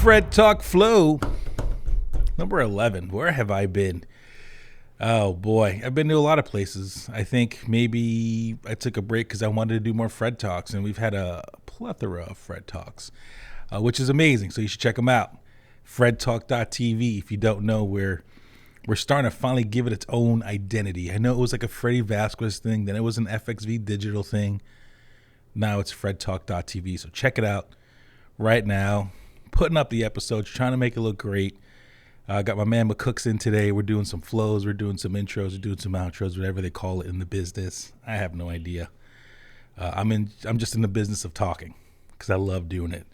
Fred Talk Flow, number 11. Where have I been? Oh boy, I've been to a lot of places. I think maybe I took a break because I wanted to do more Fred Talks, and we've had a plethora of Fred Talks, which is amazing. So you should check them out. FredTalk.tv. If you don't know, we're starting to finally give it its own identity. I know it was like a Freddy Vasquez thing, then it was an FXV digital thing. Now it's FredTalk.tv. So check it out right now. Putting up the episodes, trying to make it look great. I got my man McCooks in today. We're doing some flows, we're doing some intros, we're doing some outros, whatever they call it in the business. I have no idea. I'm just in the business of talking because I love doing it.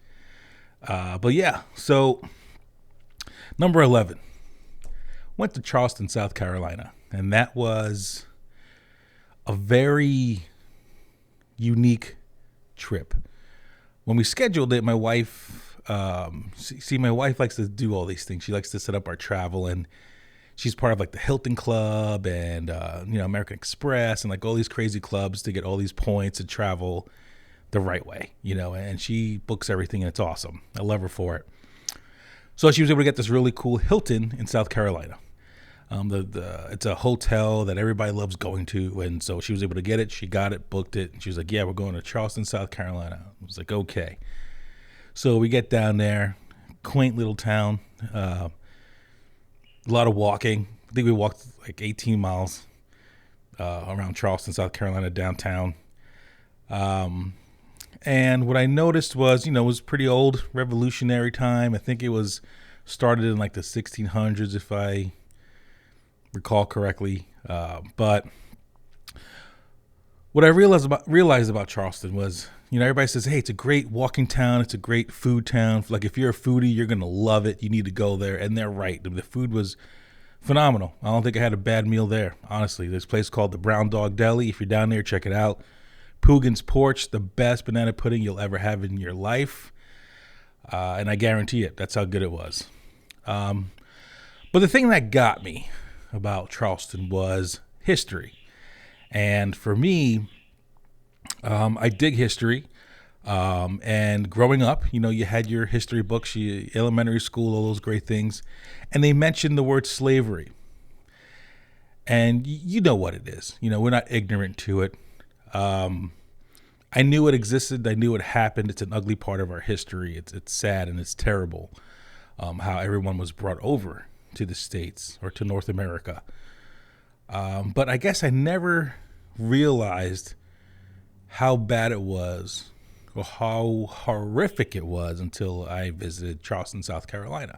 But yeah, so number 11. Went to Charleston, South Carolina, and that was a very unique trip. When we scheduled it, my wife, my wife likes to do all these things. She likes to set up our travel, and she's part of like the Hilton Club and American Express and like all these crazy clubs to get all these points and travel the right way, and she books everything, and it's awesome. I love her for it. So she was able to get this really cool Hilton in South Carolina. It's a hotel that everybody loves going to, and so she was able to get it. She got it, booked it, and she was like, "Yeah, we're going to Charleston, South Carolina." I was like, "Okay." So we get down there, quaint little town, a lot of walking. I think we walked like 18 miles around Charleston, South Carolina, downtown. And what I noticed was, it was pretty old revolutionary time. I think it was started in like the 1600s, if I recall correctly. But what I realized about Charleston was, everybody says, hey, it's a great walking town. It's a great food town. Like if you're a foodie, you're going to love it. You need to go there. And they're right. The food was phenomenal. I don't think I had a bad meal there. Honestly, this place called the Brown Dog Deli. If you're down there, check it out. Poogan's Porch, the best banana pudding you'll ever have in your life. And I guarantee it. That's how good it was. But the thing that got me about Charleston was history. And for me, I dig history. And growing up, you had your history books, elementary school, all those great things. And they mentioned the word slavery. And you know what it is. We're not ignorant to it. I knew it existed. I knew it happened. It's an ugly part of our history. It's sad and it's terrible how everyone was brought over to the States or to North America. But I guess I never realized how bad it was or how horrific it was until I visited Charleston, South Carolina.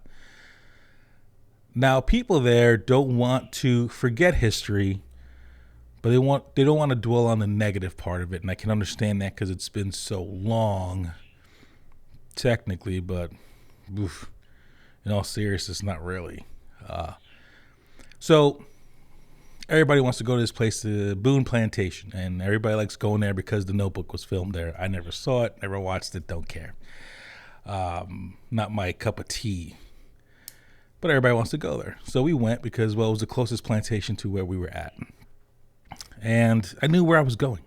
Now, people there don't want to forget history, but they don't want to dwell on the negative part of it, and I can understand that because it's been so long, technically, but in all seriousness, not really. So everybody wants to go to this place, the Boone Plantation, and everybody likes going there because The Notebook was filmed there. I never saw it, never watched it, don't care. Not my cup of tea. But everybody wants to go there. So we went because, it was the closest plantation to where we were at. And I knew where I was going.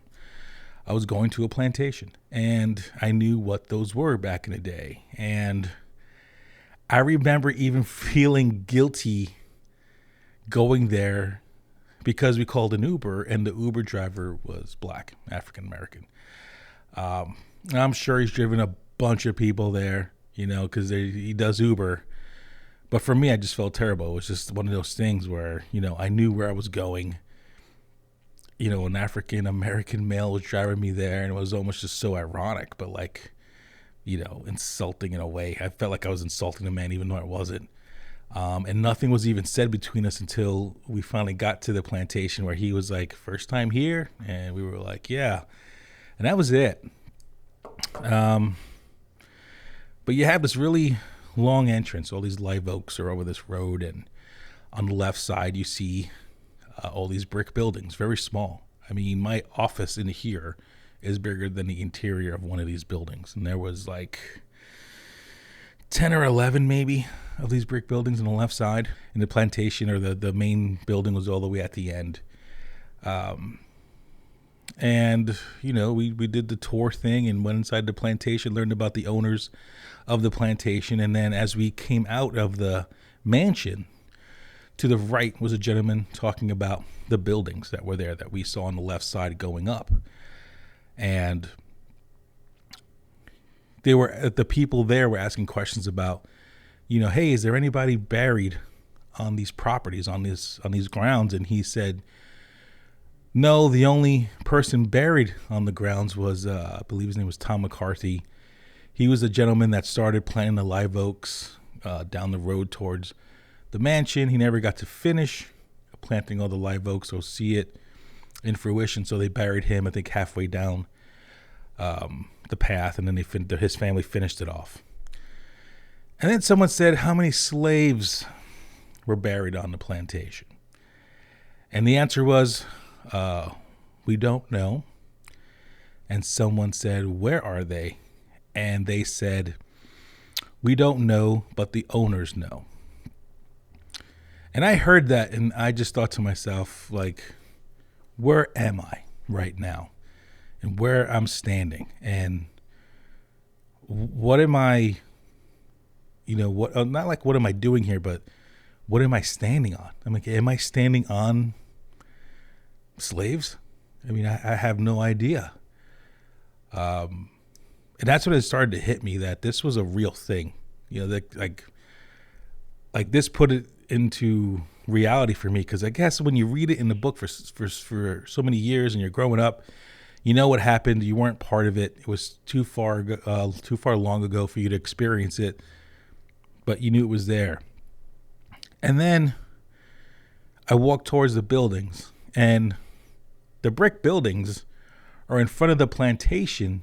I was going to a plantation. And I knew what those were back in the day. And I remember even feeling guilty going there because we called an Uber and the Uber driver was black, African American. I'm sure he's driven a bunch of people there, because he does Uber. But for me, I just felt terrible. It was just one of those things where, I knew where I was going. An African American male was driving me there, and it was almost just so ironic, but like, insulting in a way. I felt like I was insulting the man, even though I wasn't. And nothing was even said between us until we finally got to the plantation where he was like, first time here? And we were like, yeah. And that was it. But you have this really long entrance. All these live oaks are over this road, and on the left side you see all these brick buildings, very small. I mean, my office in here is bigger than the interior of one of these buildings, and there was like 10 or 11 maybe of these brick buildings on the left side. And the plantation, or the main building, was all the way at the end. And, we did the tour thing and went inside the plantation, learned about the owners of the plantation. And then as we came out of the mansion, to the right was a gentleman talking about the buildings that were there that we saw on the left side going up. And the people there were asking questions about, hey, is there anybody buried on these properties, on these grounds? And he said, no, the only person buried on the grounds was, I believe his name was Tom McCarthy. He was the gentleman that started planting the live oaks down the road towards the mansion. He never got to finish planting all the live oaks or see it in fruition, so they buried him, I think, halfway down the path, and then his family finished it off. And then someone said, how many slaves were buried on the plantation? And the answer was, we don't know. And someone said, where are they? And they said, we don't know, but the owners know. And I heard that, and I just thought to myself, like, where am I right now? And where I'm standing? And what am I, not like what am I doing here, but what am I standing on? I'm like, am I standing on slaves? I mean, I have no idea. And that's when it started to hit me that this was a real thing. Like this put it into reality for me, because I guess when you read it in the book for so many years and you're growing up, you know what happened. You weren't part of it. It was too far long ago for you to experience it, but you knew it was there. And then I walked towards the buildings, and the brick buildings are in front of the plantation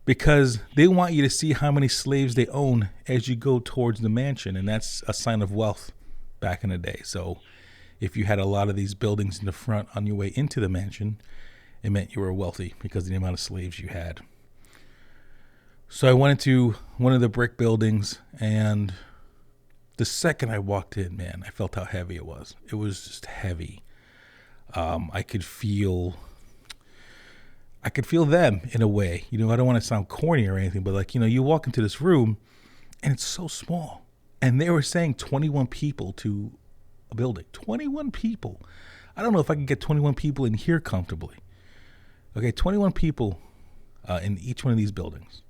because they want you to see how many slaves they own as you go towards the mansion. And that's a sign of wealth back in the day. So if you had a lot of these buildings in the front on your way into the mansion, it meant you were wealthy because of the amount of slaves you had. So I went into one of the brick buildings, and the second I walked in, man, I felt how heavy it was. It was just heavy. I could feel them in a way. I don't want to sound corny or anything, but you walk into this room and it's so small. And they were saying 21 people to a building. 21 people. I don't know if I can get 21 people in here comfortably. Okay, 21 people in each one of these buildings.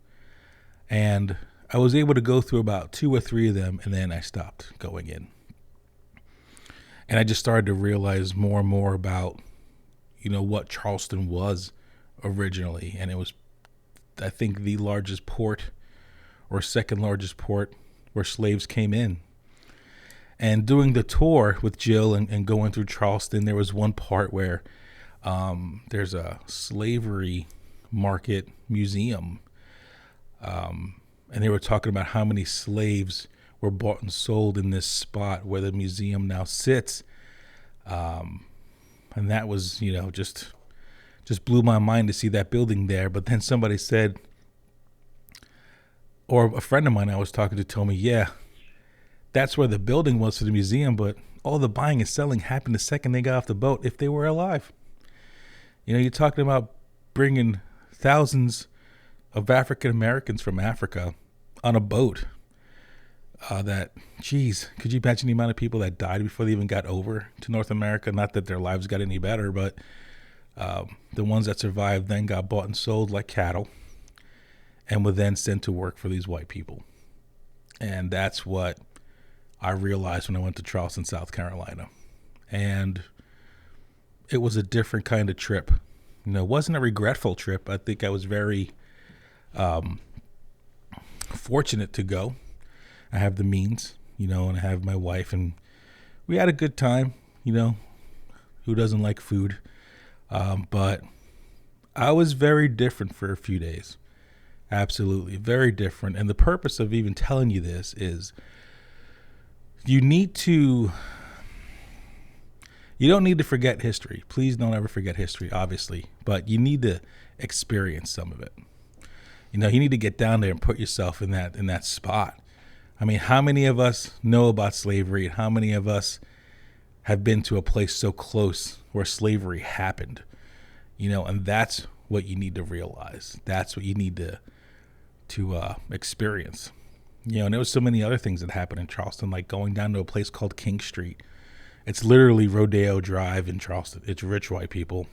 And I was able to go through about 2 or 3 of them, and then I stopped going in. And I just started to realize more and more about, what Charleston was originally. And it was, I think, the largest port or second largest port where slaves came in. And doing the tour with Jill and going through Charleston, there was one part where there's a slavery market museum. And they were talking about how many slaves were bought and sold in this spot where the museum now sits. And that was, just blew my mind to see that building there. But then somebody said, or a friend of mine I was talking to told me, yeah, that's where the building was for the museum, but all the buying and selling happened the second they got off the boat, if they were alive. You're talking about bringing thousands of African Americans from Africa on a boat. Could you imagine the amount of people that died before they even got over to North America? Not that their lives got any better, but the ones that survived then got bought and sold like cattle and were then sent to work for these white people. And that's what I realized when I went to Charleston, South Carolina. And it was a different kind of trip. It wasn't a regretful trip. I think I was very fortunate to go. I have the means, and I have my wife, and we had a good time. Who doesn't like food? But I was very different for a few days. Absolutely, very different. And the purpose of even telling you this is you don't need to forget history. Please don't ever forget history, obviously, but you need to experience some of it. You need to get down there and put yourself in that spot. I mean, how many of us know about slavery, and how many of us have been to a place so close where slavery happened? and that's what you need to realize. That's what you need to experience. And there was so many other things that happened in Charleston, like going down to a place called King Street. It's literally Rodeo Drive in Charleston. It's rich white people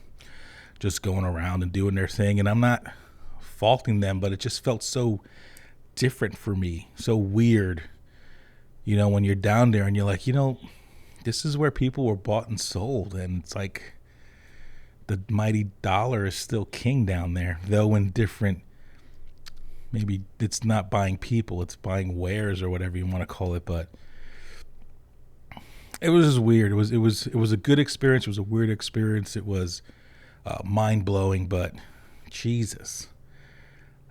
just going around and doing their thing. And I'm not faulting them, but it just felt so different for me, so weird. When you're down there and you're like, this is where people were bought and sold. And it's like the mighty dollar is still king down there, though in different, maybe it's not buying people, it's buying wares or whatever you want to call it. But it was just weird. It was a good experience. It was a weird experience. It was mind blowing, but Jesus.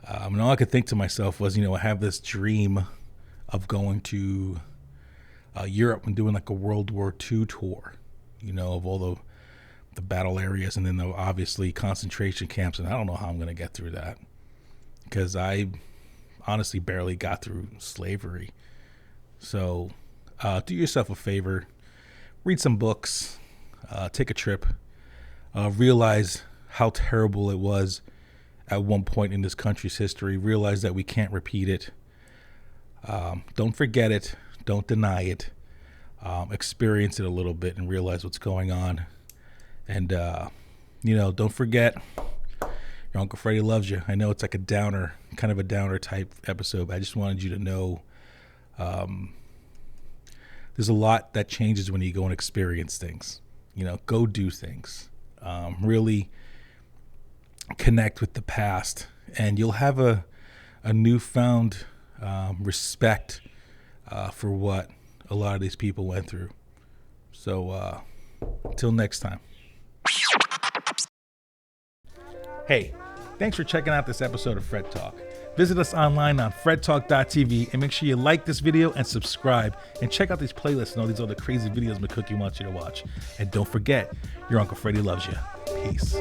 And all I could think to myself was, I have this dream of going to Europe and doing like a World War II tour, of all the battle areas and then the obviously concentration camps. And I don't know how I'm going to get through that, because I honestly barely got through slavery. So do yourself a favor, read some books, take a trip, realize how terrible it was at one point in this country's history, realize that we can't repeat it. Don't forget it. Don't deny it. Experience it a little bit and realize what's going on. And, don't forget, your Uncle Freddie loves you. I know it's like a downer, kind of a downer type episode, but I just wanted you to know there's a lot that changes when you go and experience things. Go do things. Really connect with the past, and you'll have a newfound respect for what a lot of these people went through. So until next time. Hey, thanks for checking out this episode of Fred Talk. Visit us online on fredtalk.tv and make sure you like this video and subscribe, and check out these playlists and all these other crazy videos McCookie wants you to watch. And don't forget, your Uncle Freddie loves you. Peace.